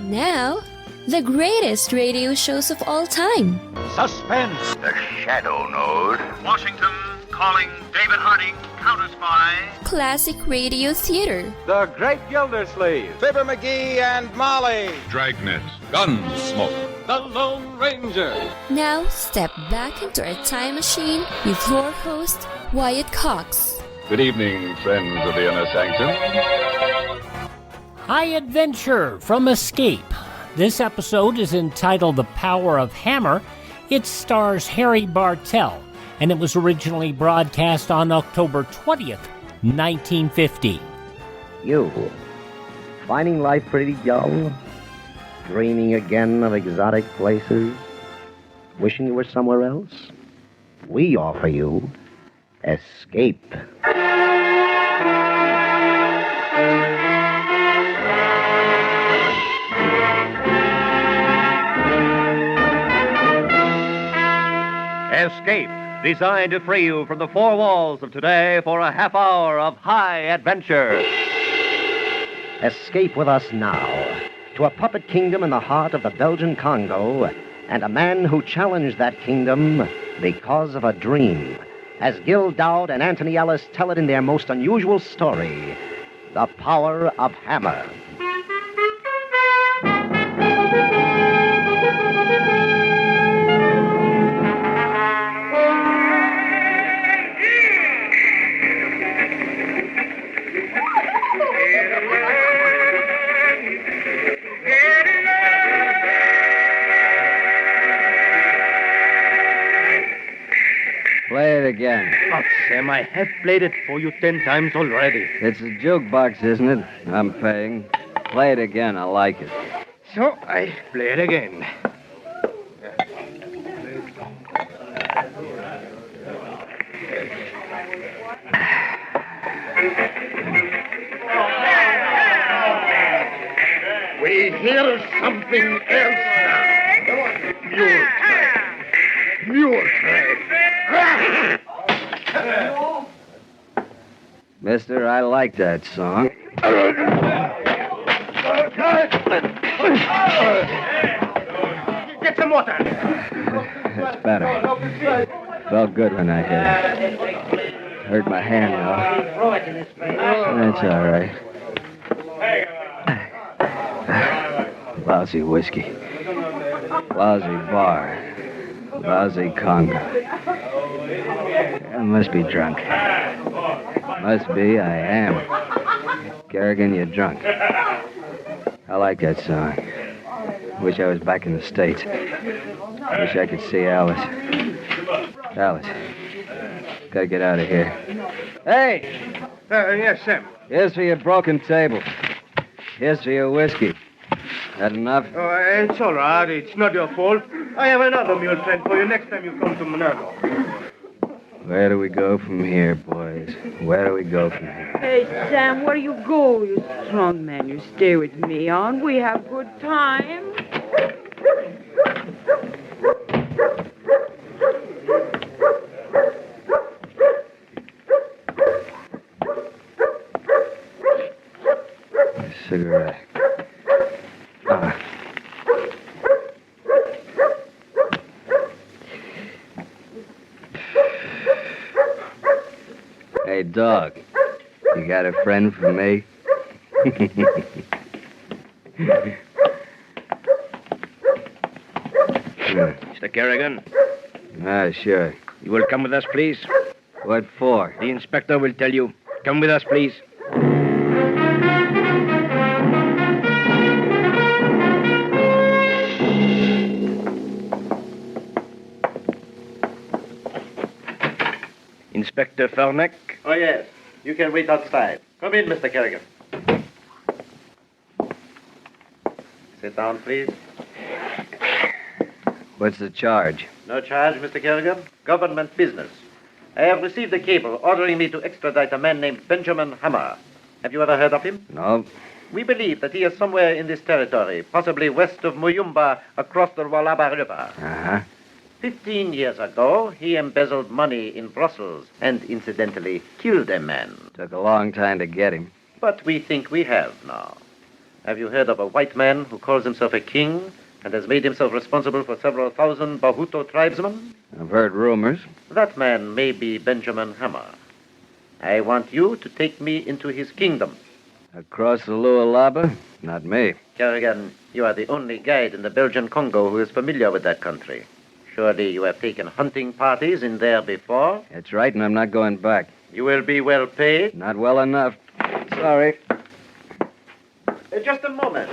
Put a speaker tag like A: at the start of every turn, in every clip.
A: Now, the greatest radio shows of all time.
B: Suspense.
C: The Shadow Node.
D: Washington calling David Harding, counter-spy.
A: Classic radio theater.
B: The Great Gildersleeve. Fibber McGee and Molly.
E: Dragnet. Gunsmoke.
B: The Lone Ranger.
A: Now, step back into our time machine with your host, Wyatt Cox.
E: Good evening, friends of the Inner Sanctum.
F: High Adventure from Escape. This episode is entitled The Power of Hammer. It stars Harry Bartell, and it was originally broadcast on October 20th, 1950.
G: You, finding life pretty dull? Dreaming again of exotic places? Wishing you were somewhere else? We offer you Escape.
H: Escape, designed to free you from the four walls of today for a half hour of high adventure.
G: Escape with us now to a puppet kingdom in the heart of the Belgian Congo, and a man who challenged that kingdom because of a dream, as Gil Dowd and Anthony Ellis tell it in their most unusual story, The Power of Hammer.
I: Play it again.
H: But, Sam, I have played it for you 10 times already.
I: It's a jukebox, isn't it? I'm paying. Play it again. I like it.
H: So, I play it again. We hear something else now. Mule train. Mule train.
I: Mister, I like that song.
H: Get some water.
I: That's better. Felt good when I hit it. Hurt my hand, though. That's all right. Lousy whiskey. Lousy bar. Lousy Congo. I must be drunk. Must be, I am. Kerrigan, you're drunk. I like that song. Wish I was back in the States. Wish I could see Alice. Alice. Gotta get out of here. Hey!
H: Yes, Sam.
I: Here's for your broken table. Here's for your whiskey. That enough?
H: Oh, it's all right. It's not your fault. I have another mule train for you next time you come to Monaco.
I: Where do we go from here, boys? Where do we go from here?
J: Hey, Sam, where you go? You strong man. You stay with me, on. We have good time.
I: A cigarette. Hey, dog, you got a friend for me?
H: Mr. Kerrigan,
I: Sure.
H: you will come with us, please?
I: What for?
H: The inspector will tell you. Come with us, please. Inspector Farnack?
K: Oh, yes. You can wait outside. Come in, Mr. Kerrigan. Sit down, please.
I: What's the charge?
K: No charge, Mr. Kerrigan. Government business. I have received a cable ordering me to extradite a man named Benjamin Hammer. Have you ever heard of him?
I: No.
K: We believe that he is somewhere in this territory, possibly west of Muyumba, across the Walaba River.
I: Uh-huh.
K: 15 years ago, he embezzled money in Brussels and, incidentally, killed a man.
I: Took a long time to get him.
K: But we think we have now. Have you heard of a white man who calls himself a king and has made himself responsible for several thousand Bahuto tribesmen?
I: I've heard rumors.
K: That man may be Benjamin Hammer. I want you to take me into his kingdom.
I: Across the Lualaba? Not me.
K: Kerrigan, you are the only guide in the Belgian Congo who is familiar with that country. Surely you have taken hunting parties in there before?
I: That's right, and I'm not going back.
K: You will be well paid?
I: Not well enough. Sorry.
K: Just a moment.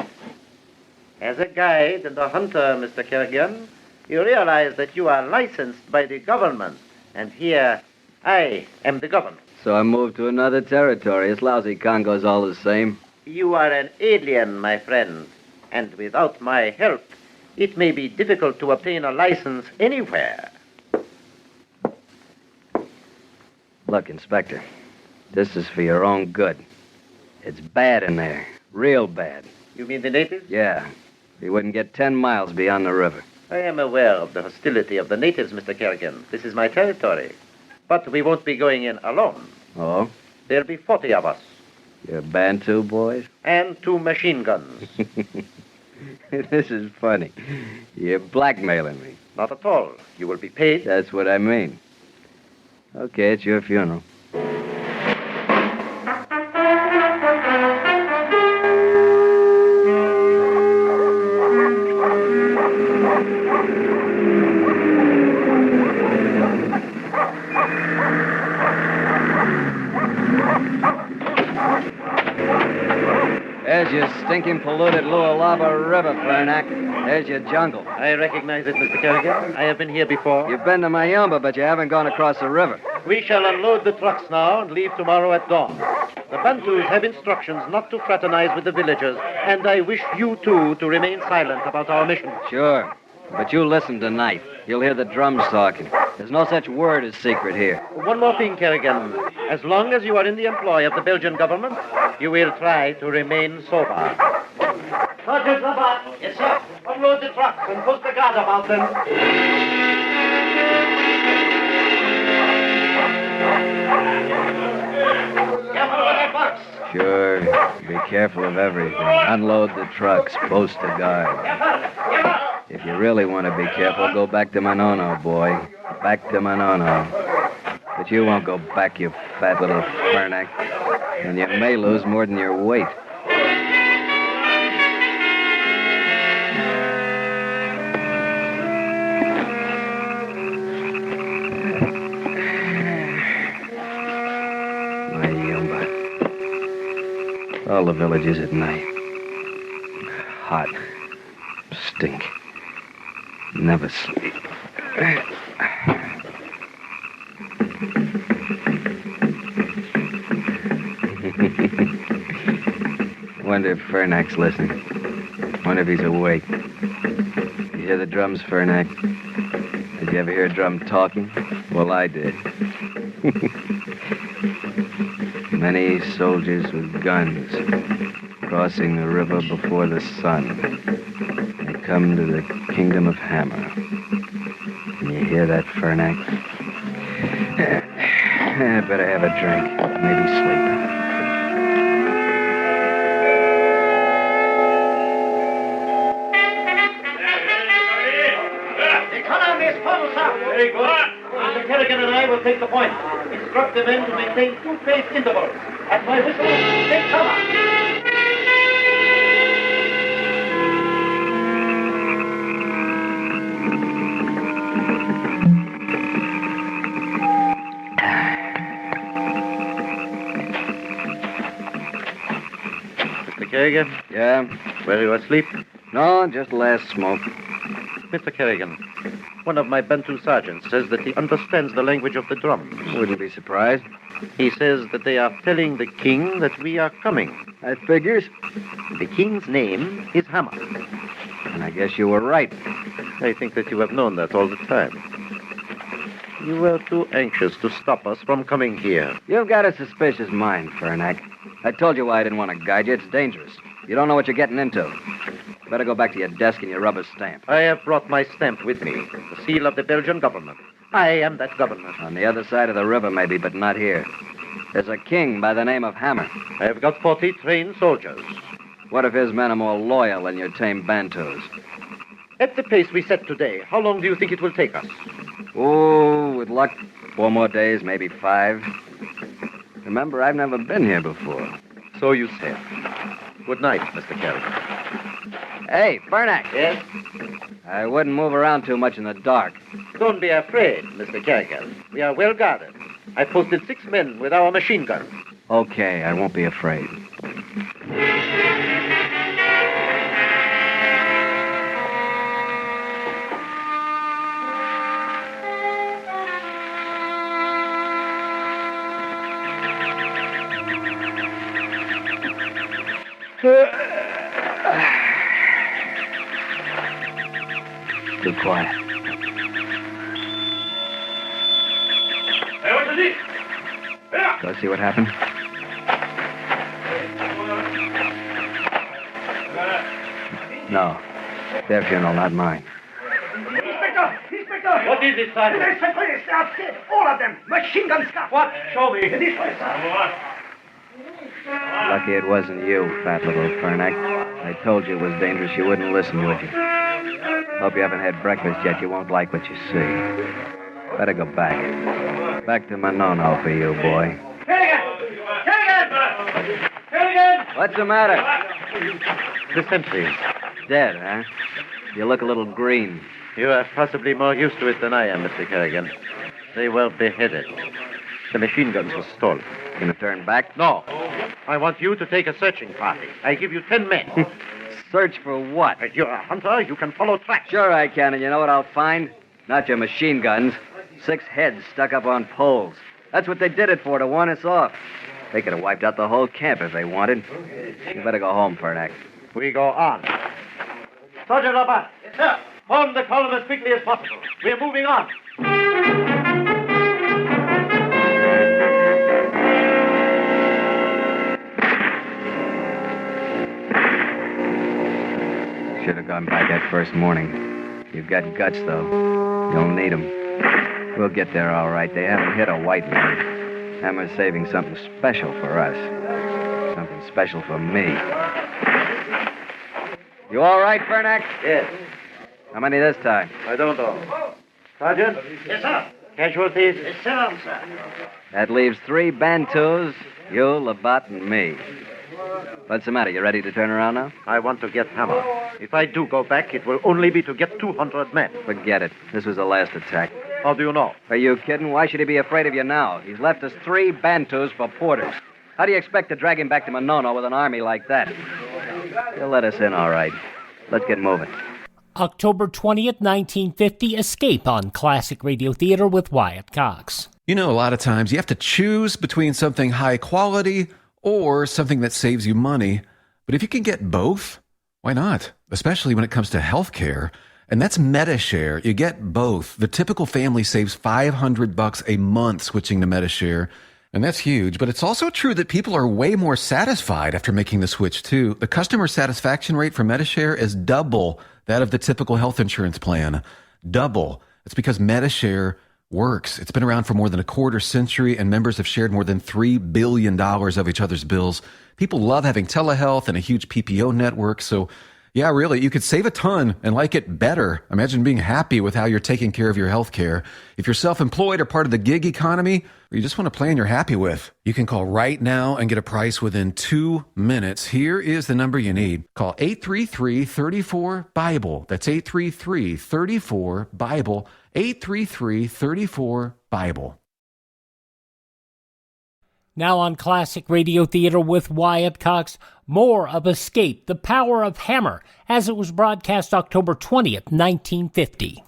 K: As a guide and a hunter, Mr. Kerrigan, you realize that you are licensed by the government. And here, I am the government.
I: So I moved to another territory. This lousy Congo's all the same.
K: You are an alien, my friend. And without my help, it may be difficult to obtain a license anywhere.
I: Look, Inspector, this is for your own good. It's bad in there. Real bad.
K: You mean the natives?
I: Yeah. We wouldn't get 10 miles beyond the river.
K: I am aware of the hostility of the natives, Mr. Kerrigan. This is my territory. But we won't be going in alone.
I: Oh?
K: There'll be 40 of us.
I: You're Bantu boys?
K: And 2 machine guns.
I: This is funny. You're blackmailing me.
K: Not at all. You will be paid.
I: That's what I mean. Okay, it's your funeral. There's your stinking, polluted Lualaba River, Fernac. There's your jungle.
K: I recognize it, Mr. Kerrigan. I have been here before.
I: You've been to Mayumba, but you haven't gone across the river.
K: We shall unload the trucks now and leave tomorrow at dawn. The Bantus have instructions not to fraternize with the villagers, and I wish you two to remain silent about our mission.
I: Sure. But you listen tonight. You'll hear the drums talking. There's no such word as secret here.
K: One more thing, Kerrigan. As long as you are in the employ of the Belgian government, you will try to remain sober. Sergeant Labat. Yes, sir. Unload the trucks and post a guard about them. Careful with that box.
I: Sure. Be careful of everything. Unload the trucks. Post a guard. If you really want to be careful, go back to Manono, boy. Back to Manono. But you won't go back, you fat little Fernac. And you may lose more than your weight. Mayumba. All the villages at night. Hot. Stink. Never sleep. Wonder if Fernac's listening. Wonder if he's awake. You hear the drums, Fernac? Did you ever hear a drum talking? Well, I did. Many soldiers with guns crossing the river before the sun. They come to the kingdom of Hammer. Can you hear that, Fernac? I better have a drink. Maybe sleep.
K: Very good. Mr. Kerrigan and I will take the point. Instruct the men to maintain 2-paced intervals. At my whistle, take cover. Mr. Kerrigan?
I: Yeah?
K: Were you asleep?
I: No, just last smoke.
K: Mr. Kerrigan, one of my Bantu sergeants says that he understands the language of the drums.
I: Wouldn't be surprised.
K: He says that they are telling the king that we are coming.
I: That figures.
K: The king's name is Hammer.
I: And I guess you were right.
K: I think that you have known that all the time. You were too anxious to stop us from coming here.
I: You've got a suspicious mind, Fernac. I told you why I didn't want to guide you. It's dangerous. You don't know what you're getting into. Better go back to your desk and your rubber stamp.
K: I have brought my stamp with me, the seal of the Belgian government. I am that government.
I: On the other side of the river, maybe, but not here. There's a king by the name of Hammer.
K: I have got 40 trained soldiers.
I: What if his men are more loyal than your tame Bantus?
K: At the pace we set today, how long do you think it will take us?
I: Oh, with luck, 4 more days, maybe 5. Remember, I've never been here before.
K: So you say. Good night, Mr. Kerrigan.
I: Hey, Fernack.
K: Yes?
I: I wouldn't move around too much in the dark.
K: Don't be afraid, Mr. Kerrigan. We are well guarded. I posted 6 men with our machine guns.
I: Okay, I won't be afraid. Too quiet. Go see what happened? No. Their funeral, not mine.
K: Inspector! What is it, Sergeant?
L: They are dead. All of them. Machine gun scalp.
K: What? Show me.
L: This way, sir.
I: Lucky it wasn't you, fat little Fernack. I told you it was dangerous. You wouldn't listen, would you? Hope you haven't had breakfast yet. You won't like what you see. Better go back. Back to Manono for you, boy.
K: Kerrigan! Kerrigan! Kerrigan!
I: What's the matter?
K: The sentries.
I: Dead, huh? You look a little green.
K: You are possibly more used to it than I am, Mr. Kerrigan. They were beheaded. The machine guns were stolen.
I: Gonna turn back?
K: No. I want you to take a searching party. I give you 10 men.
I: Search for what?
K: If you're a hunter, you can follow tracks.
I: Sure I can, and you know what I'll find? Not your machine guns. 6 heads stuck up on poles. That's what they did it for, to warn us off. They could have wiped out the whole camp if they wanted. You better go home, Fernack.
K: We go on. Sergeant Labat. Yes, sir. Form the column as quickly as possible. We're moving on.
I: Should have gone back that first morning. You've got guts, though. You'll need them. We'll get there all right. They haven't hit a white man. Hammer's saving something special for us. Something special for me. You all right, Fernack?
K: Yes.
I: How many this time?
K: I don't know. Sergeant?
L: Yes, sir.
K: Casualties?
L: Yes, sir.
I: That leaves 3 Bantus, you, Labat, and me. What's the matter? You ready to turn around now?
K: I want to get Hammer. If I do go back, it will only be to get 200 men.
I: Forget it. This was the last attack.
K: How do you know?
I: Are you kidding? Why should he be afraid of you now? He's left us 3 Bantus for porters. How do you expect to drag him back to Manono with an army like that? He'll let us in, all right. Let's get moving.
F: October 20th, 1950, Escape on Classic Radio Theater with Wyatt Cox.
M: You know, a lot of times you have to choose between something high quality or something that saves you money. But if you can get both, why not? Especially when it comes to health care. And that's MediShare. You get both. The typical family saves $500 a month switching to MediShare. And that's huge. But it's also true that people are way more satisfied after making the switch, too. The customer satisfaction rate for MediShare is double that of the typical health insurance plan. Double. It's because MediShare works. It's been around for more than a quarter century, and members have shared more than $3 billion of each other's bills. People love having telehealth and a huge PPO network. So, yeah, really, you could save a ton and like it better. Imagine being happy with how you're taking care of your health care. If you're self-employed or part of the gig economy, or you just want a plan you're happy with, you can call right now and get a price within 2 minutes. Here is the number you need. Call 833-34-BIBLE. That's 833-34-BIBLE. 833-34-BIBLE.
F: Now on Classic Radio Theater with Wyatt Cox, more of Escape, The Power of Hammer, as it was broadcast October 20th, 1950.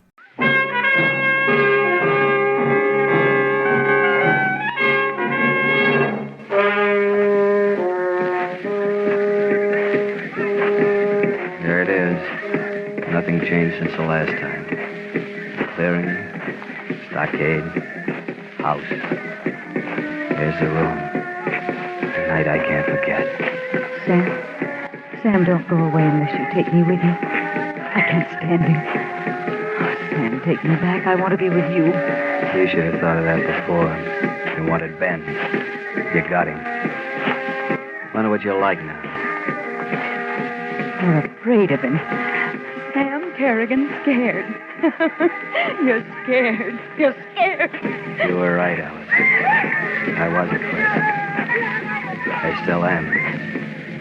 I: There it is. Nothing changed since the last time. Clearing, stockade, house. There's the room. A night I can't forget.
J: Sam, don't go away unless you take me with you. I can't stand him. Oh, Sam, take me back. I want to be with you.
I: You should have thought of that before. You wanted Ben. You got him. Wonder what you're like now.
J: You're afraid of him. Sam Kerrigan, scared. You're scared. You're scared.
I: You were right, Alice. I was afraid. I still am.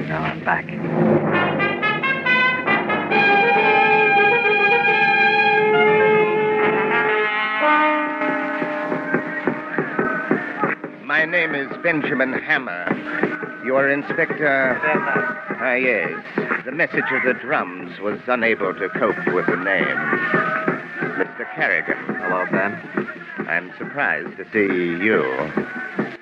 I: Now I'm back.
C: My name is Benjamin Hammer. You are Inspector... Ah, yes. The message of the drums was unable to cope with the name. Mr. Kerrigan.
I: Hello, Ben.
C: I'm surprised to see you.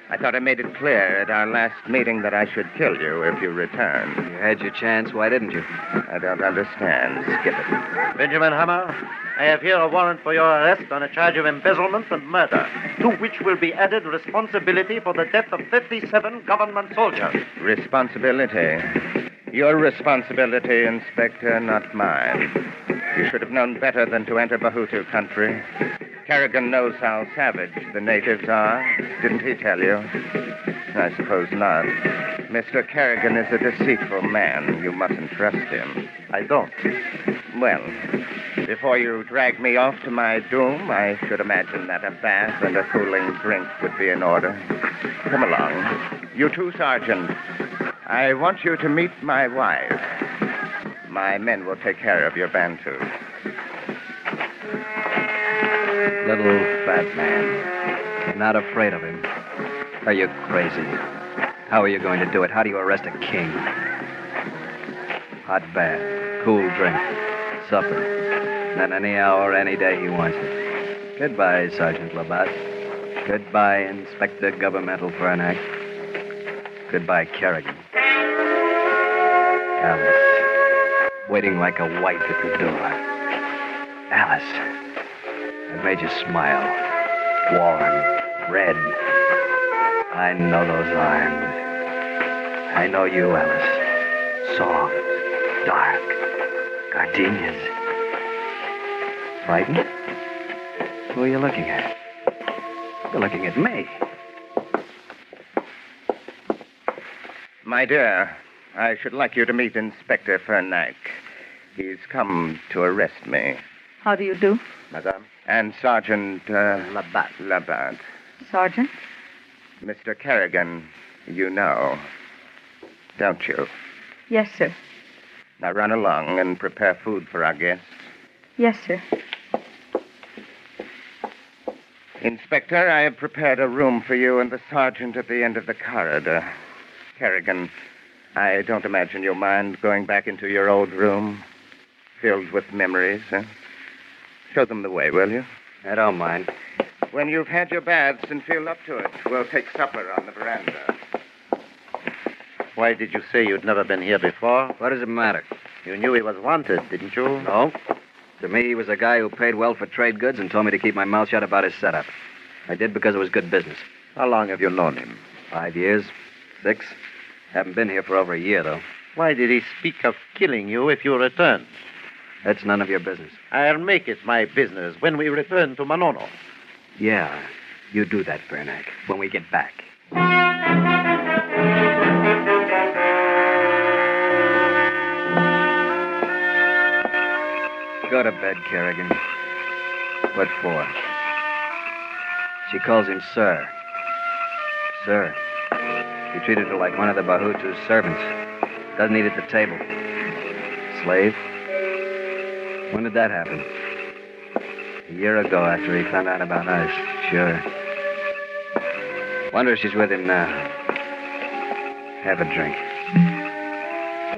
C: I thought I made it clear at our last meeting that I should kill you if you return.
I: You had your chance. Why didn't you?
C: I don't understand. Skip it.
K: Benjamin Hammer, I have here a warrant for your arrest on a charge of embezzlement and murder, to which will be added responsibility for the death of 57 government soldiers.
C: Responsibility? Your responsibility, Inspector, not mine. You should have known better than to enter Bahutu country. Kerrigan knows how savage the natives are. Didn't he tell you? I suppose not. Mr. Kerrigan is a deceitful man. You mustn't trust him.
K: I don't.
C: Well, before you drag me off to my doom, I should imagine that a bath and a cooling drink would be in order. Come along. You too, Sergeant. I want you to meet my wife. My men will take care of your Bantu.
I: Little fat man. You're not afraid of him. Are you crazy? How are you going to do it? How do you arrest a king? Hot bath, cool drink, supper. Then any hour, any day he wants it. Goodbye, Sergeant Labatt. Goodbye, Inspector Governmental Fernack. Goodbye, Kerrigan. Alice, waiting like a wight at the door. Alice. I've made you smile. Warm, red. I know those arms. I know you, Alice. Soft, dark, gardenias. Frightened? Who are you looking at? You're looking at me.
C: My dear, I should like you to meet Inspector Fernack. He's come to arrest me.
J: How do you do?
C: Madame? And Sergeant...
K: Labatt.
C: Labatt.
J: Sergeant?
C: Mr. Kerrigan, you know, don't you?
J: Yes, sir.
C: Now run along and prepare food for our guests.
J: Yes, sir.
C: Inspector, I have prepared a room for you and the sergeant at the end of the corridor. Kerrigan, I don't imagine you'll mind going back into your old room, filled with memories. Show them the way, will you?
I: I don't mind.
C: When you've had your baths and feel up to it, we'll take supper on the veranda.
K: Why did you say you'd never been here before?
I: What does it matter?
K: You knew he was wanted, didn't you?
I: No. To me, he was a guy who paid well for trade goods and told me to keep my mouth shut about his setup. I did because it was good business.
K: How long have you known him?
I: 5 years. 6. Haven't been here for over a year, though.
K: Why did he speak of killing you if you return?
I: That's none of your business.
K: I'll make it my business when we return to Manono.
I: Yeah, you do that, Bernack, when we get back. Go to bed, Kerrigan. What for? She calls him Sir. Sir. He treated her like one of the Bahutu's servants. Doesn't eat at the table. Slave? When did that happen? A year ago, after he found out about us. Sure. Wonder if she's with him now. Have a drink.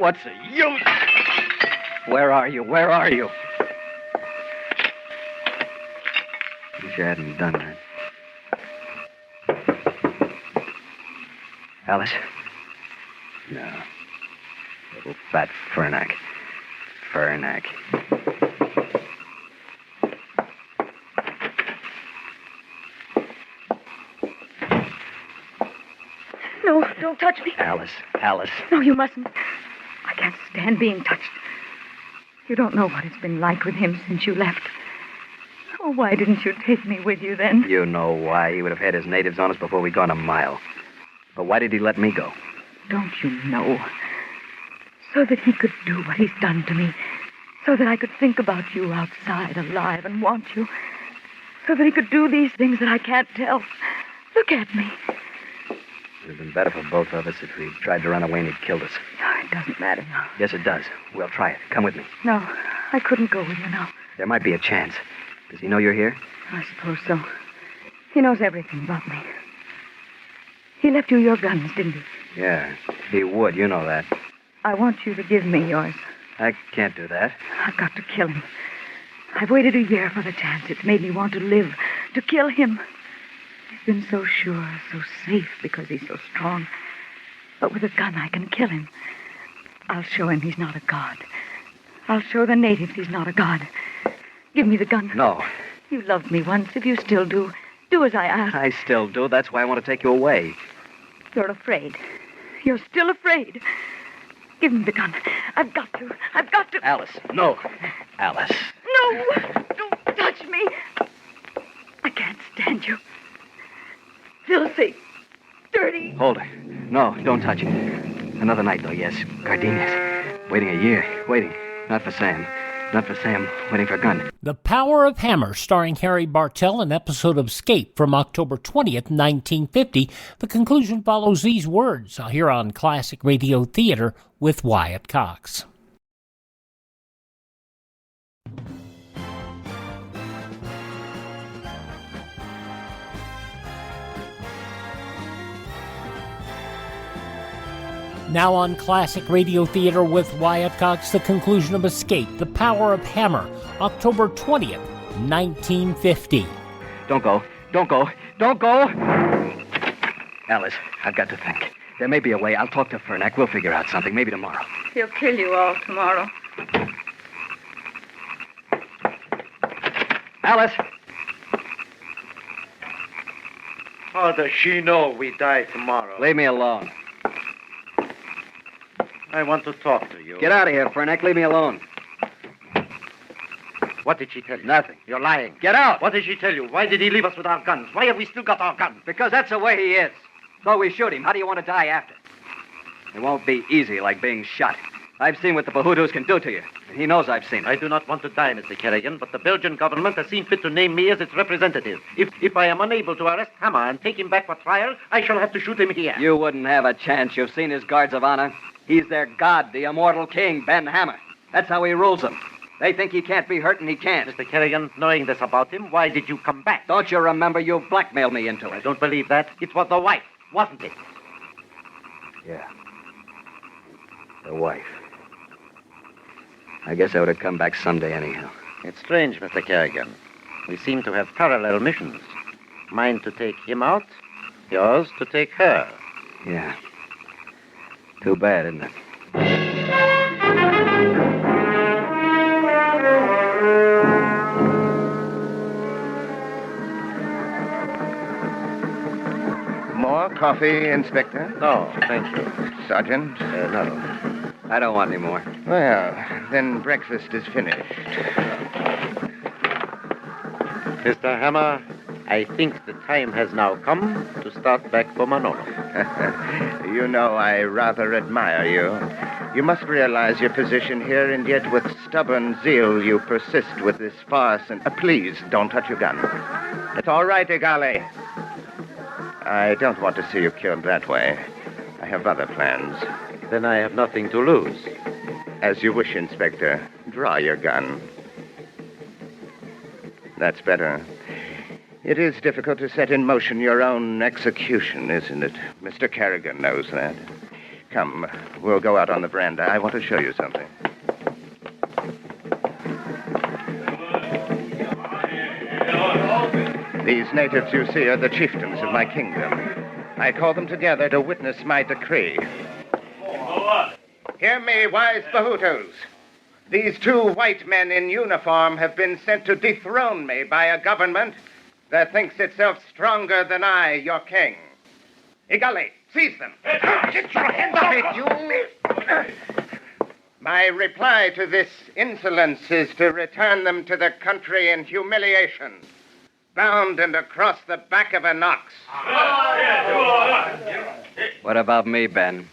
I: What's the use? Where are you? Where are you? Wish I hadn't done that. Alice? No. Little fat Fernack. Fernack.
J: No, don't touch me.
I: Alice. Alice.
J: No, you mustn't. I can't stand being touched. You don't know what it's been like with him since you left. Oh, why didn't you take me with you then?
I: You know why. He would have had his natives on us before we'd gone a mile. But why did he let me go?
J: Don't you know? so that he could do what he's done to me, so that I could think about you outside, alive, and want you, so that he could do these things that I can't tell. Look at me.
I: It would have been better for both of us if we tried to run away and he'd killed us.
J: Oh, it doesn't matter now.
I: Yes, it does. We'll try it. Come with me.
J: No, I couldn't go with you now.
I: There might be a chance. Does he know you're here?
J: I suppose so. He knows everything about me. He left you your guns, didn't he?
I: Yeah, he would. You know that.
J: I want you to give me yours.
I: I can't do that.
J: I've got to kill him. I've waited a year for the chance. It's made me want to live, to kill him. He's been so sure, so safe because he's so strong. But with a gun, I can kill him. I'll show him he's not a god. I'll show the natives he's not a god. Give me the gun.
I: No.
J: You loved me once. If you still do, do as I ask.
I: I still do. That's why I want to take you away.
J: You're afraid. You're still afraid. Give me the gun. I've got to. I've got to.
I: Alice. No. Alice.
J: No. Don't touch me. I can't stand you. Filthy. Dirty.
I: Hold her. No, don't touch her. Another night, though, yes. Gardenias. Waiting a year. Waiting. Not for Sam. Not for Sam. Waiting for a gun.
F: The Power of Hammer, starring Harry Bartell, an episode of Escape from October 20th, 1950. The conclusion follows these words here on Classic Radio Theater with Wyatt Cox. Now on Classic Radio Theater with Wyatt Cox, the conclusion of Escape, The Power of Hammer, October 20th, 1950.
I: Don't go. Don't go. Don't go! Alice, I've got to think. There may be a way. I'll talk to Fernack. We'll figure out something. Maybe tomorrow.
J: He'll kill you all tomorrow.
I: Alice!
K: How does she know we die tomorrow?
I: Leave me alone.
K: I want to talk to you.
I: Get out of here, Fernack. Leave me alone.
K: What did she tell you?
I: Nothing.
K: You're lying.
I: Get out!
K: What did she tell you? Why did he leave us with our guns? Why have we still got our guns?
I: Because that's the way he is. So we shoot him. How do you want to die after? It won't be easy like being shot. I've seen what the Bahutus can do to you. And he knows I've seen it.
K: I do not want to die, Mr. Kerrigan, but the Belgian government has seen fit to name me as its representative. If I am unable to arrest Hammer and take him back for trial, I shall have to shoot him here.
I: You wouldn't have a chance. You've seen his guards of honor. He's their god, the immortal king, Ben Hammer. That's how he rules them. They think he can't be hurt, and he can't.
K: Mr. Kerrigan, knowing this about him, why did you come back?
I: Don't you remember you blackmailed me into it?
K: I don't believe that. It was the wife, wasn't it?
I: Yeah. The wife. I guess I would have come back someday anyhow.
K: It's strange, Mr. Kerrigan. We seem to have parallel missions. Mine to take him out, yours to take her.
I: Yeah. Too bad, isn't it?
C: More coffee, Inspector?
K: No, thank you.
C: Sergeant?
K: No.
I: I don't want any more.
C: Well, then breakfast is finished.
K: Mr. Hammer, I think the time has now come to start back for Manolo.
C: You know, I rather admire you. You must realize your position here, and yet with stubborn zeal you persist with this farce. And please, don't touch your gun. It's all right, Igale. I don't want to see you killed that way. I have other plans.
K: Then I have nothing to lose.
C: As you wish, Inspector. Draw your gun. That's better. It is difficult to set in motion your own execution, isn't it? Mr. Kerrigan knows that. Come, we'll go out on the veranda. I want to show you something. These natives you see are the chieftains of my kingdom. I call them together to witness my decree. Hear me, wise Bahutus. These two white men in uniform have been sent to dethrone me by a government that thinks itself stronger than I, your king. Igale, seize them. Get your hands off it, you... My reply to this insolence is to return them to their country in humiliation, bound and across the back of an ox.
I: What about me, Ben?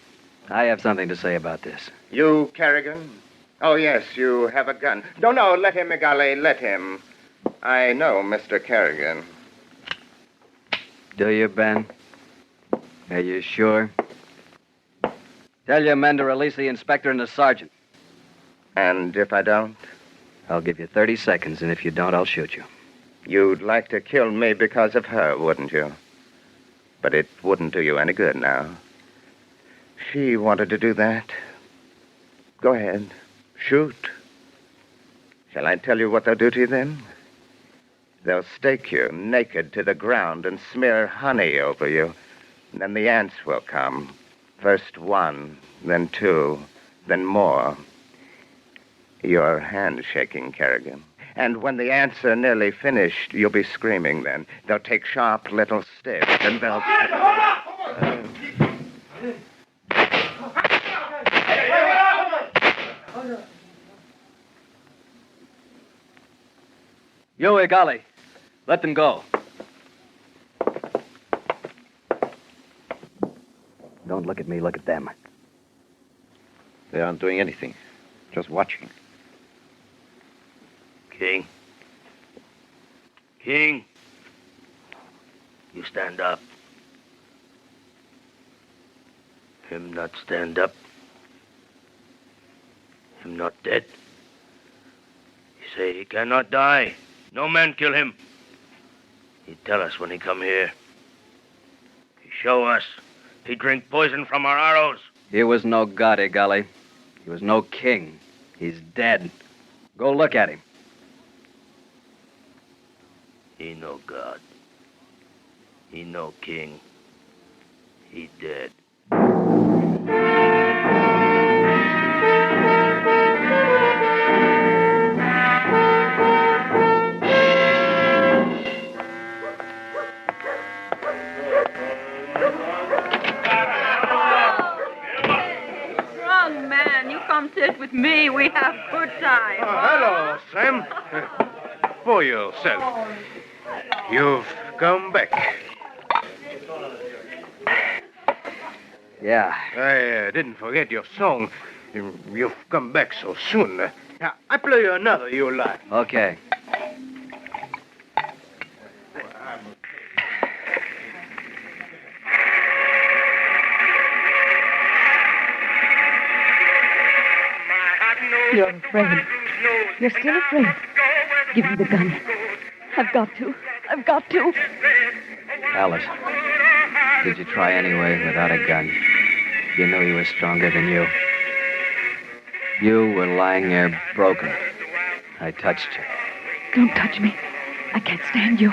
I: I have something to say about this.
C: You, Kerrigan? Oh, yes, you have a gun. No, let him, Migale, let him. I know Mr. Kerrigan.
I: Do you, Ben? Are you sure? Tell your men to release the inspector and the sergeant.
C: And if I don't?
I: I'll give you 30 seconds, and if you don't, I'll shoot you.
C: You'd like to kill me because of her, wouldn't you? But it wouldn't do you any good now. She wanted to do that. Go ahead. Shoot. Shall I tell you what they'll do to you then? They'll stake you naked to the ground and smear honey over you. And then the ants will come. First one, then two, then more. Your hand's shaking, Kerrigan. And when the ants are nearly finished, you'll be screaming then. They'll take sharp little sticks and they'll...
I: You, Igali. Let them go. Don't look at me, look at them.
K: They aren't doing anything. Just watching.
N: King. King. You stand up. Him not stand up. Him not dead. He say he cannot die. No man kill him. He tell us when he come here. He show us. He drink poison from our arrows.
I: He was no god, Igali. He was no king. He's dead. Go look at him.
N: He no god. He no king. He dead.
J: Young man, you come sit with me. We have good time.
B: Hello, Sam. For yourself. You've come back.
I: Yeah.
B: I didn't forget your song. You've come back so soon. I play you another you like.
I: Okay.
J: You're afraid. You're still afraid. Give me the gun. I've got to. I've got to.
I: Alice, did you try anyway without a gun? You knew he was stronger than you. You were lying there broken. I touched you.
J: Don't touch me. I can't stand you.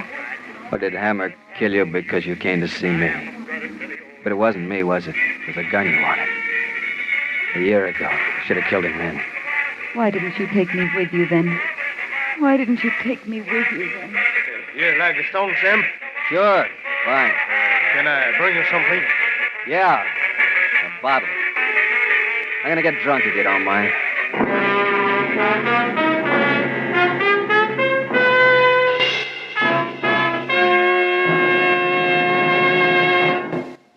I: Or did Hammer kill you because you came to see me? But it wasn't me, was it? It was a gun you wanted. A year ago. Should have killed him then.
J: Why didn't you take me with you then? Why didn't you take me with you then?
B: You like the stone, Sam?
I: Sure. Fine.
B: Can I bring you something?
I: Yeah. A bottle. I'm gonna get drunk if you don't mind.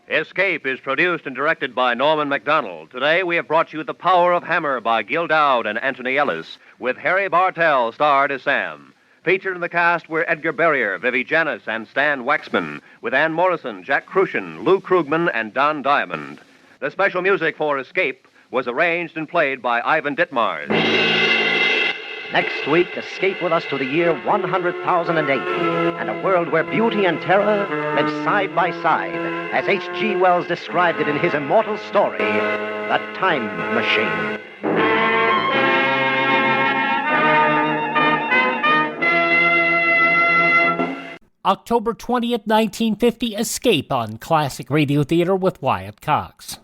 H: Escape is produced and directed by Norman MacDonald. Today we have brought you The Power of Hammer by Gil Dowd and Anthony Ellis, with Harry Bartell starred as Sam. Featured in the cast were Edgar Barrier, Vivi Janis, and Stan Waxman, with Ann Morrison, Jack Crucian, Lou Krugman, and Don Diamond. The special music for Escape was arranged and played by Ivan Ditmars.
G: Next week, escape with us to the year 100,008 and a world where beauty and terror live side by side, as H.G. Wells described it in his immortal story, The Time Machine.
F: October 20th, 1950, Escape on Classic Radio Theater with Wyatt Cox.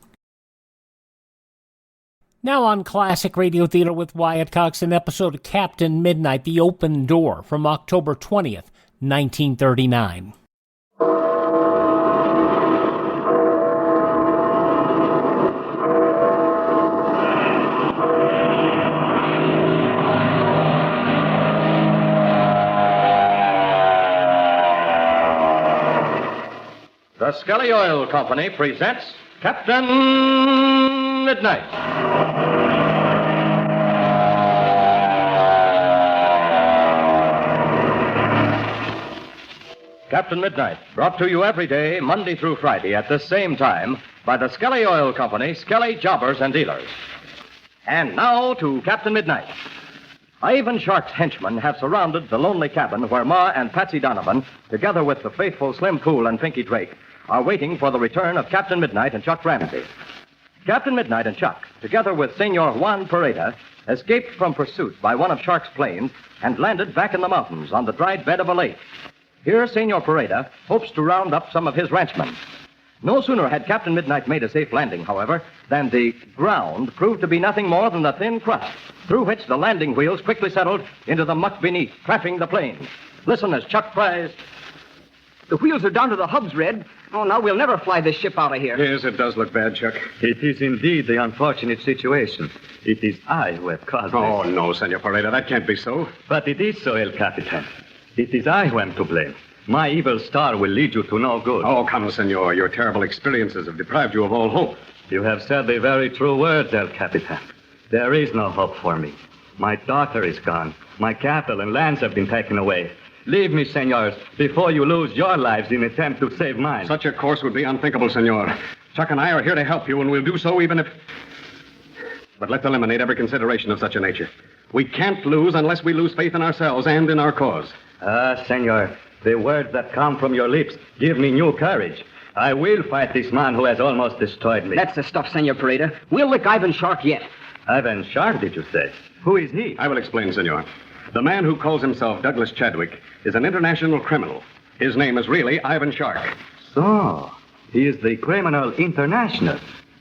F: Now on Classic Radio Theater with Wyatt Cox, an episode of Captain Midnight, The Open Door, from October 20th, 1939.
H: The Skelly Oil Company presents Captain
O: Captain Midnight. Captain Midnight, brought to you every day, Monday through Friday, at the same time, by the Skelly Oil Company, Skelly Jobbers and Dealers. And now to Captain Midnight. Ivan Shark's henchmen have surrounded the lonely cabin where Ma and Patsy Donovan, together with the faithful Slim Poole and Pinky Drake, are waiting for the return of Captain Midnight and Chuck Ramsey. Captain Midnight and Chuck, together with Senor Juan Pareda, escaped from pursuit by one of Shark's planes and landed back in the mountains on the dried bed of a lake. Here, Senor Pareda hopes to round up some of his ranchmen. No sooner had Captain Midnight made a safe landing, however, than the ground proved to be nothing more than a thin crust, through which the landing wheels quickly settled into the muck beneath, trapping the plane. Listen as Chuck cries,
P: "The wheels are down to the hubs, Red. Oh, now we'll never fly this ship out of here."
Q: Yes, it does look bad, Chuck.
R: It is indeed the unfortunate situation. It is I who have caused this.
Q: Oh, no, Senor Pareda, that can't be so.
R: But it is so, El Capitan. It is I who am to blame. My evil star will lead you to no good.
Q: Oh, come, Senor. Your terrible experiences have deprived you of all hope.
R: You have said the very true words, El Capitan. There is no hope for me. My daughter is gone. My cattle and lands have been taken away. Leave me, senors, before you lose your lives in attempt to save mine.
Q: Such a course would be unthinkable, Senor. Chuck and I are here to help you, and we'll do so even if... But let's eliminate every consideration of such a nature. We can't lose unless we lose faith in ourselves and in our cause.
R: Ah, senor, the words that come from your lips give me new courage. I will fight this man who has almost destroyed me.
P: That's the stuff, Senor Pareda. We'll lick Ivan Shark yet.
R: Ivan Shark, did you say? Who is he?
Q: I will explain, Senor. The man who calls himself Douglas Chadwick is an international criminal. His name is really Ivan Shark.
R: So, he is the criminal international.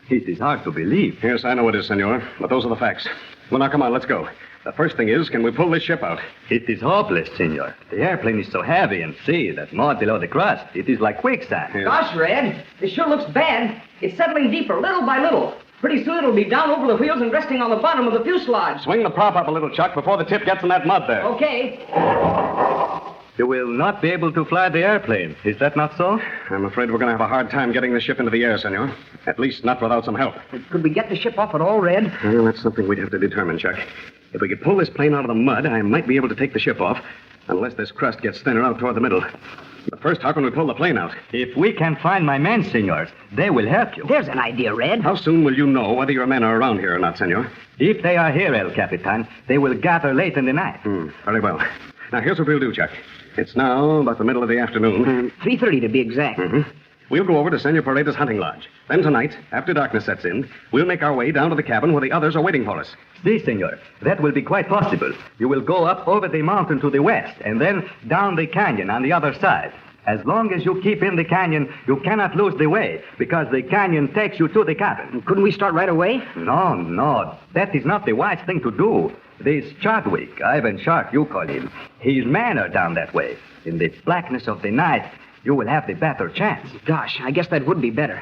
R: It is hard to believe.
Q: Yes, I know it is, Senor, but those are the facts. Well, now, come on, let's go. The first thing is, can we pull this ship out?
R: It is hopeless, senor. The airplane is so heavy and see that more below the crust. It is like quicksand.
Q: Yes.
P: Gosh, Red, it sure looks bad. It's settling deeper, little by little. Pretty soon it'll be down over the wheels and resting on the bottom of the fuselage.
Q: Swing the prop up a little, Chuck, before the tip gets in that mud there.
P: Okay.
R: You will not be able to fly the airplane. Is that not so?
Q: I'm afraid we're going to have a hard time getting the ship into the air, Senor. At least not without some help.
P: Could we get the ship off at all, Red?
Q: Well, that's something we'd have to determine, Chuck. If we could pull this plane out of the mud, I might be able to take the ship off, unless this crust gets thinner out toward the middle. But first, how can we pull the plane out?
R: If we can find my men, senors, they will help you.
P: There's an idea, Red.
Q: How soon will you know whether your men are around here or not, Senor?
R: If they are here, El Capitan, they will gather late in the night.
Q: Very well. Now, here's what we'll do, Chuck. It's now about the middle of the afternoon.
P: 3:30 to be exact.
Q: We'll go over to Senor Pareda's hunting lodge. Then tonight, after darkness sets in, we'll make our way down to the cabin where the others are waiting for us.
R: Si, senor. That will be quite possible. You will go up over the mountain to the west, and then down the canyon on the other side. As long as you keep in the canyon, you cannot lose the way, because the canyon takes you to the cabin.
P: Couldn't we start right away?
R: No. That is not the wise thing to do. This Chadwick, Ivan Shark, you call him, his men are down that way. In the blackness of the night, you will have the better chance.
P: Gosh, I guess that would be better.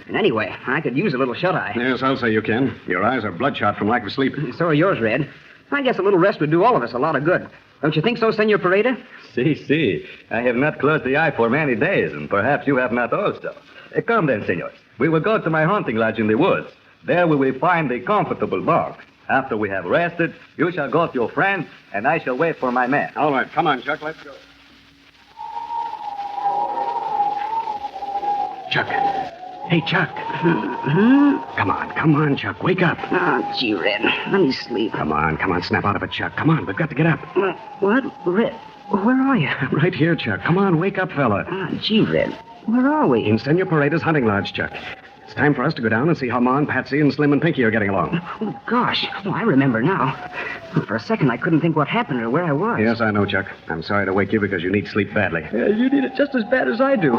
P: And anyway, I could use a little shut-eye.
Q: Yes, I'll say you can. Your eyes are bloodshot from lack of sleep.
P: So are yours, Red. I guess a little rest would do all of us a lot of good. Don't you think so, Senor Pareda?
R: Si. I have not closed the eye for many days, and perhaps you have not also. Come then, senors. We will go to my hunting lodge in the woods. There we will find a comfortable bunk. After we have rested, you shall go to your friend, and I shall wait for my men.
Q: All right. Come on, Chuck. Let's go. Chuck. Hey, Chuck. Come on, Chuck. Wake up.
P: Oh, gee, Red. Let me sleep.
Q: Come on. Snap out of it, Chuck. Come on. We've got to get up.
P: What? Red, where are you?
Q: Right here, Chuck. Come on. Wake up, fella.
P: Oh, gee, Red. Where are we?
Q: In Senor Pareda's hunting lodge, Chuck. It's time for us to go down and see how Ma and Patsy and Slim and Pinky are getting along.
P: Oh, gosh. Oh, I remember now. For a second, I couldn't think what happened or where I was.
Q: Yes, I know, Chuck. I'm sorry to wake you because you need sleep badly.
P: You need it just as bad as I do.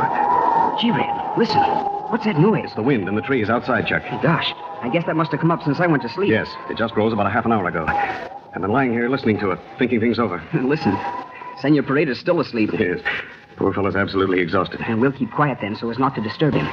P: Gee, Red, listen. What's that noise?
Q: It's the wind in the trees outside, Chuck.
P: Gosh, I guess that must have come up since I went to sleep.
Q: Yes, it just rose about a half an hour ago. I've been lying here listening to it, thinking things over.
P: Listen, Senor Pareda's still asleep.
Q: Yes. Poor fellow's absolutely exhausted.
P: And we'll keep quiet then so as not to disturb him.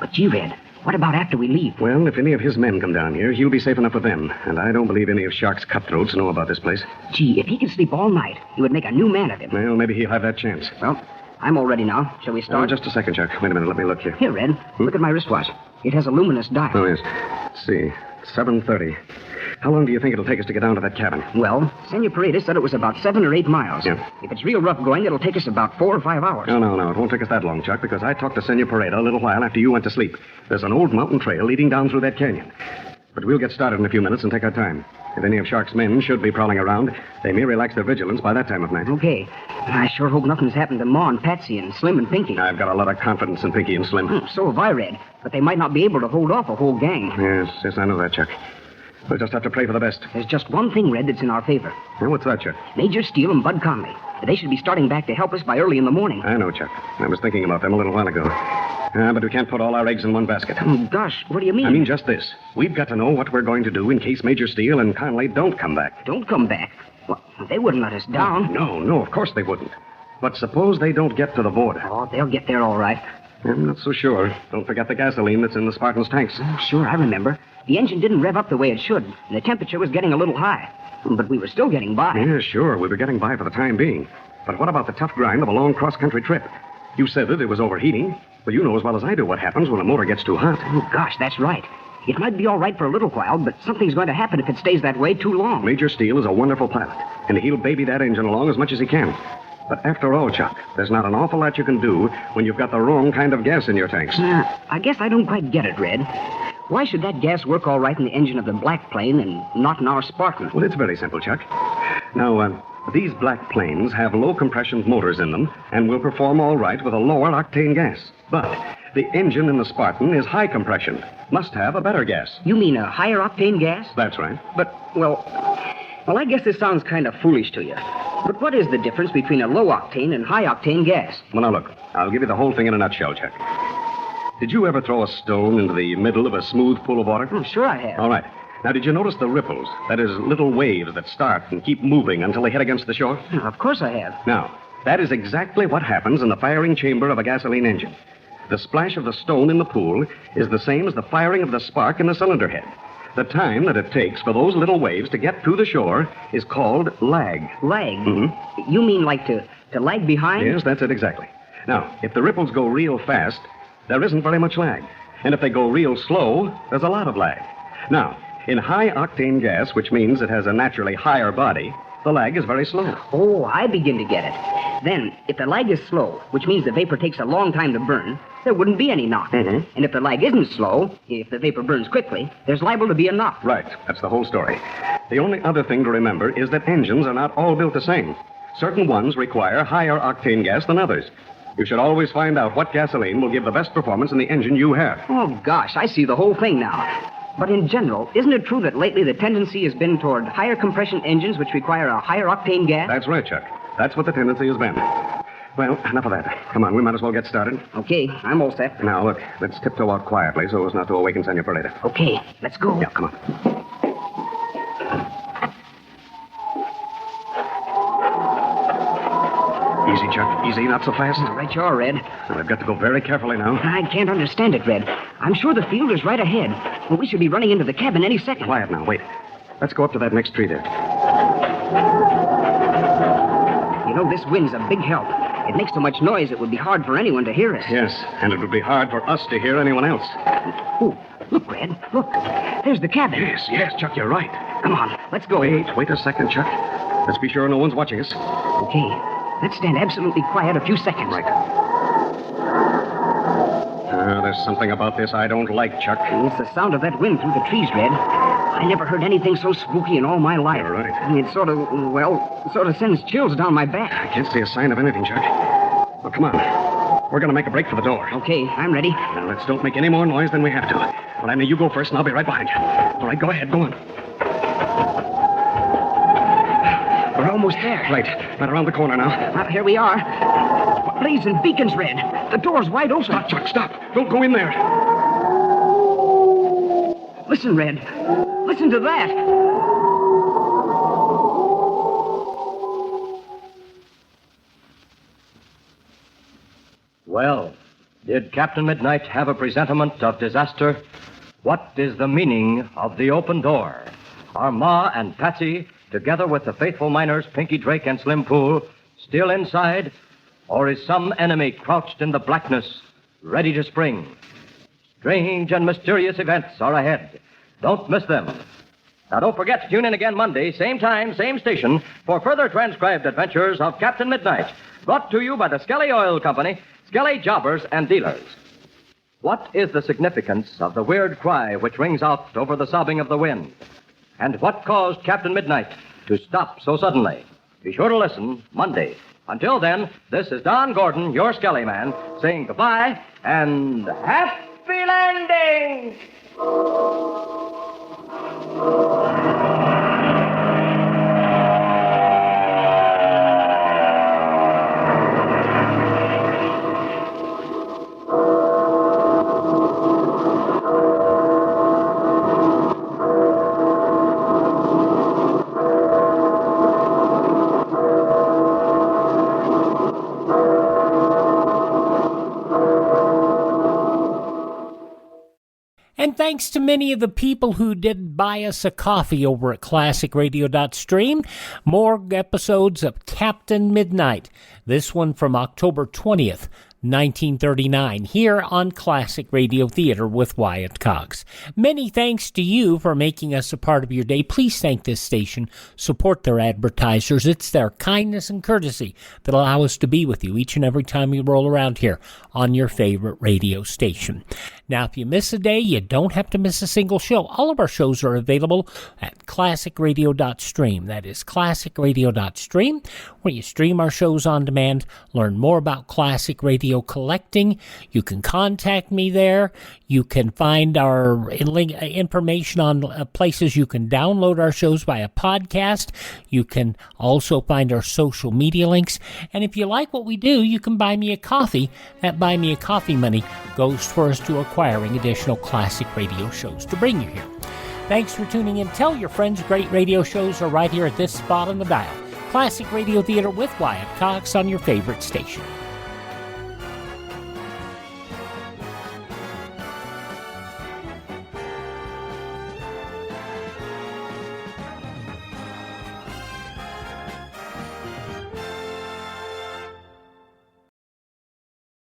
P: But gee, Red, what about after we leave?
Q: Well, if any of his men come down here, he'll be safe enough with them. And I don't believe any of Shark's cutthroats know about this place.
P: Gee, if he could sleep all night, he would make a new man of him.
Q: Well, maybe he'll have that chance.
P: Well, I'm all ready now. Shall we start?
Q: Just a second, Chuck. Wait a minute. Let me look here.
P: Here, Red. Look at my wristwatch. It has a luminous dial.
Q: Oh, yes. Let's see. 7:30. How long do you think it'll take us to get down to that cabin?
P: Well, Senor Paredes said it was about 7 or 8 miles.
Q: Yeah.
P: If it's real rough going, it'll take us about 4 or 5 hours.
Q: No. It won't take us that long, Chuck, because I talked to Senor Pareda a little while after you went to sleep. There's an old mountain trail leading down through that canyon. But we'll get started in a few minutes and take our time. If any of Shark's men should be prowling around, they may relax their vigilance by that time of night.
P: Okay. I sure hope nothing's happened to Ma and Patsy and Slim and Pinky.
Q: I've got a lot of confidence in Pinky and Slim.
P: So have I, Red. But they might not be able to hold off a whole gang.
Q: Yes, I know that, Chuck. We'll just have to pray for the best.
P: There's just one thing, Red, that's in our favor.
Q: Well, what's that, Chuck?
P: Major Steele and Bud Conley. They should be starting back to help us by early in the morning.
Q: I know, Chuck. I was thinking about them a little while ago. But we can't put all our eggs in one basket.
P: Oh, gosh, what do you mean?
Q: I mean just this. We've got to know what we're going to do in case Major Steele and Conley don't come back.
P: Don't come back? Well, they wouldn't let us down.
Q: No, of course they wouldn't. But suppose they don't get to the border.
P: Oh, they'll get there all right.
Q: I'm not so sure. Don't forget the gasoline that's in the Spartans' tanks.
P: Oh, sure, I remember. The engine didn't rev up the way it should, and the temperature was getting a little high. But we were still getting by.
Q: Yeah, sure. We were getting by for the time being. But what about the tough grind of a long cross-country trip? You said that it was overheating. Well, you know as well as I do what happens when a motor gets too hot.
P: Oh, gosh, that's right. It might be all right for a little while, but something's going to happen if it stays that way too long.
Q: Major Steele is a wonderful pilot, and he'll baby that engine along as much as he can. But after all, Chuck, there's not an awful lot you can do when you've got the wrong kind of gas in your tanks.
P: I guess I don't quite get it, Red. Why should that gas work all right in the engine of the black plane and not in our Spartan?
Q: Well, it's very simple, Chuck. Now, these black planes have low-compression motors in them and will perform all right with a lower octane gas. But the engine in the Spartan is high compression. Must have a better gas.
P: You mean a higher octane gas?
Q: That's right.
P: But, well, I guess this sounds kind of foolish to you. But what is the difference between a low octane and high octane gas?
Q: Well, now look, I'll give you the whole thing in a nutshell, Chuck. Did you ever throw a stone into the middle of a smooth pool of water?
P: Oh, sure I have.
Q: All right. Now, did you notice the ripples? That is, little waves that start and keep moving until they hit against the shore?
P: Of course I have.
Q: Now, that is exactly what happens in the firing chamber of a gasoline engine. The splash of the stone in the pool is the same as the firing of the spark in the cylinder head. The time that it takes for those little waves to get to the shore is called lag.
P: Lag?
Q: Mm-hmm.
P: You mean like to lag behind?
Q: Yes, that's it exactly. Now, if the ripples go real fast, there isn't very much lag. And if they go real slow, there's a lot of lag. Now, in high-octane gas, which means it has a naturally higher body, the lag is very slow.
P: Oh, I begin to get it. Then, if the lag is slow, which means the vapor takes a long time to burn, there wouldn't be any knock.
Q: Mm-hmm.
P: And if the lag isn't slow, if the vapor burns quickly, there's liable to be a knock.
Q: Right. That's the whole story. The only other thing to remember is that engines are not all built the same. Certain ones require higher octane gas than others. You should always find out what gasoline will give the best performance in the engine you have.
P: Oh, gosh, I see the whole thing now. But in general, isn't it true that lately the tendency has been toward higher compression engines which require a higher octane gas?
Q: That's right, Chuck. That's what the tendency has been. Well, enough of that. Come on, we might as well get started.
P: Okay, I'm all set.
Q: Now, look, let's tiptoe out quietly so as not to awaken Senor Pareda.
P: Okay, let's go.
Q: Yeah, come on. Easy, Chuck. Easy, not so fast.
P: Right you are, Red.
Q: Well, I've got to go very carefully now.
P: I can't understand it, Red. I'm sure the field is right ahead. Well, we should be running into the cabin any second.
Q: Quiet now, wait. Let's go up to that next tree there.
P: You know, this wind's a big help. It makes so much noise it would be hard for anyone to hear us.
Q: Yes, and it would be hard for us to hear anyone else.
P: Oh, look, Red. Look. There's the cabin.
Q: Yes, Chuck, you're right.
P: Come on, let's go.
Q: Wait a second, Chuck. Let's be sure no one's watching us.
P: Okay. Let's stand absolutely quiet a few seconds.
Q: Right. There's something about this I don't like, Chuck.
P: It's the sound of that wind through the trees, Red. I never heard anything so spooky in all my life.
Q: You're right.
P: It sort of sends chills down my back.
Q: I can't see a sign of anything, Chuck. Well, come on. We're going to make a break for the door.
P: Okay, I'm ready.
Q: Now, let's don't make any more noise than we have to. Well, Annie, you go first, and I'll be right behind you. All right, go ahead. Go on.
P: We're almost there.
Q: Right around the corner now.
P: Well, here we are. Blazing beacons, Red. The door's wide open.
Q: Stop, Chuck, stop. Don't go in there.
P: Listen, Red. Listen to that.
O: Well, did Captain Midnight have a presentiment of disaster? What is the meaning of the open door? Are Ma and Patsy, together with the faithful miners Pinky Drake and Slim Pool, still inside? Or is some enemy crouched in the blackness, ready to spring? Strange and mysterious events are ahead Don't miss them. Now, don't forget to tune in again Monday, same time, same station, for further transcribed adventures of Captain Midnight, brought to you by the Skelly Oil Company, Skelly Jobbers and Dealers. What is the significance of the weird cry which rings out over the sobbing of the wind? And what caused Captain Midnight to stop so suddenly? Be sure to listen Monday. Until then, this is Don Gordon, your Skelly man, saying goodbye and happy landing!
F: And thanks to many of the people who did buy us a coffee over at classicradio.stream. More episodes of Captain Midnight. This one from October 20th, 1939, here on Classic Radio Theater with Wyatt Cox. Many thanks to you for making us a part of your day. Please thank this station. Support their advertisers. It's their kindness and courtesy that allow us to be with you each and every time we roll around here on your favorite radio station. Now, if you miss a day, you don't have to miss a single show. All of our shows are available at classicradio.stream. That is classicradio.stream, where you stream our shows on demand, learn more about classic radio collecting. You can contact me there. You can find our information on places you can download our shows via podcast. You can also find our social media links. And if you like what we do, you can buy me a coffee. That buy me a coffee money goes first to acquiring additional classic radio shows to bring you here. Thanks for tuning in. Tell your friends great radio shows are right here at this spot on the dial. Classic Radio Theater with Wyatt Cox on your favorite station.